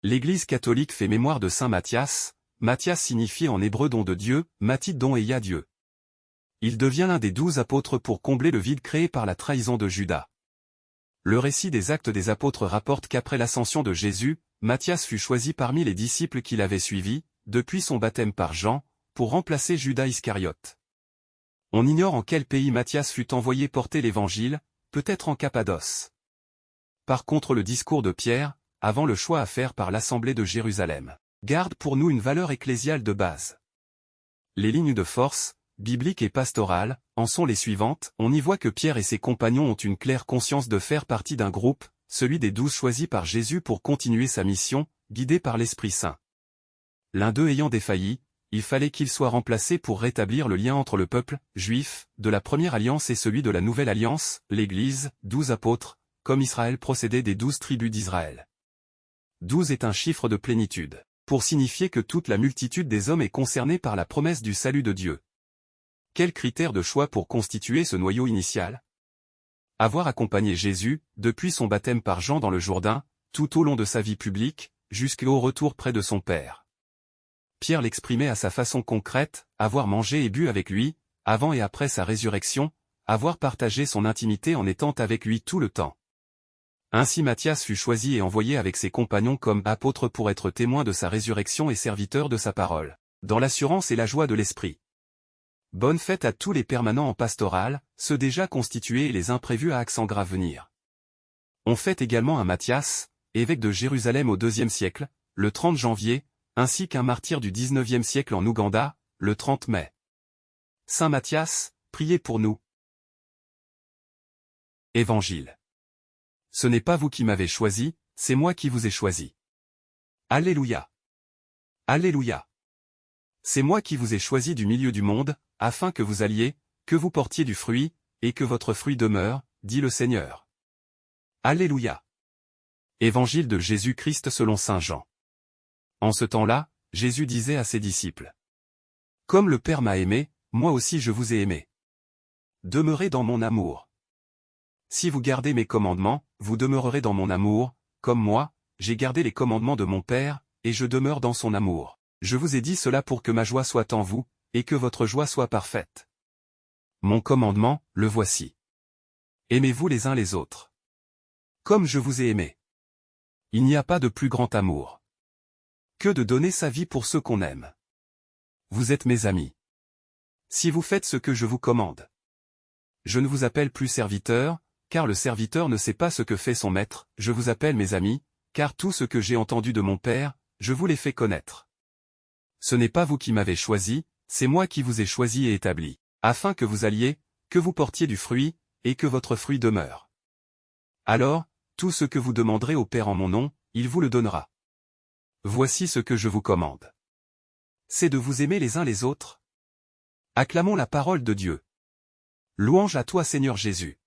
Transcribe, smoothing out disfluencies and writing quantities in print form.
L'Église catholique fait mémoire de saint Matthias. Matthias signifie en hébreu don de Dieu, Matit don et ya Dieu. Il devient l'un des 12 apôtres pour combler le vide créé par la trahison de Judas. Le récit des Actes des Apôtres rapporte qu'après l'ascension de Jésus, Matthias fut choisi parmi les disciples qui l'avaient suivi, depuis son baptême par Jean, pour remplacer Judas Iscariote. On ignore en quel pays Matthias fut envoyé porter l'Évangile, peut-être en Cappadoce. Par contre le discours de Pierre, avant le choix à faire par l'Assemblée de Jérusalem, garde pour nous une valeur ecclésiale de base. Les lignes de force, bibliques et pastorales, en sont les suivantes. On y voit que Pierre et ses compagnons ont une claire conscience de faire partie d'un groupe, celui des 12 choisis par Jésus pour continuer sa mission, guidés par l'Esprit Saint. L'un d'eux ayant défailli, il fallait qu'il soit remplacé pour rétablir le lien entre le peuple, juif, de la première alliance et celui de la nouvelle alliance, l'Église, 12 apôtres, comme Israël procédait des 12 tribus d'Israël. 12 est un chiffre de plénitude, pour signifier que toute la multitude des hommes est concernée par la promesse du salut de Dieu. Quel critère de choix pour constituer ce noyau initial? Avoir accompagné Jésus, depuis son baptême par Jean dans le Jourdain, tout au long de sa vie publique, jusqu'au retour près de son Père. Pierre l'exprimait à sa façon concrète, avoir mangé et bu avec lui, avant et après sa résurrection, avoir partagé son intimité en étant avec lui tout le temps. Ainsi Matthias fut choisi et envoyé avec ses compagnons comme apôtres pour être témoins de sa résurrection et serviteurs de sa parole, dans l'assurance et la joie de l'esprit. Bonne fête à tous les permanents en pastoral, ceux déjà constitués et les imprévus à accent grave venir. On fête également un Matthias, évêque de Jérusalem au IIe siècle, le 30 janvier, ainsi qu'un martyr du XIXe siècle en Ouganda, le 30 mai. Saint Matthias, priez pour nous. Évangile. Ce n'est pas vous qui m'avez choisi, c'est moi qui vous ai choisi. Alléluia. Alléluia. C'est moi qui vous ai choisi du milieu du monde, afin que vous alliez, que vous portiez du fruit, et que votre fruit demeure, dit le Seigneur. Alléluia. Évangile de Jésus-Christ selon saint Jean. En ce temps-là, Jésus disait à ses disciples: Comme le Père m'a aimé, moi aussi je vous ai aimé. Demeurez dans mon amour. Si vous gardez mes commandements, vous demeurerez dans mon amour, comme moi, j'ai gardé les commandements de mon Père, et je demeure dans son amour. Je vous ai dit cela pour que ma joie soit en vous, et que votre joie soit parfaite. Mon commandement, le voici. Aimez-vous les uns les autres. Comme je vous ai aimé. Il n'y a pas de plus grand amour que de donner sa vie pour ceux qu'on aime. Vous êtes mes amis. Si vous faites ce que je vous commande. Je ne vous appelle plus serviteur, car le serviteur ne sait pas ce que fait son maître, je vous appelle mes amis, car tout ce que j'ai entendu de mon Père, je vous l'ai fait connaître. Ce n'est pas vous qui m'avez choisi, c'est moi qui vous ai choisi et établi, afin que vous alliez, que vous portiez du fruit, et que votre fruit demeure. Alors, tout ce que vous demanderez au Père en mon nom, il vous le donnera. Voici ce que je vous commande. C'est de vous aimer les uns les autres. Acclamons la parole de Dieu. Louange à toi Seigneur Jésus.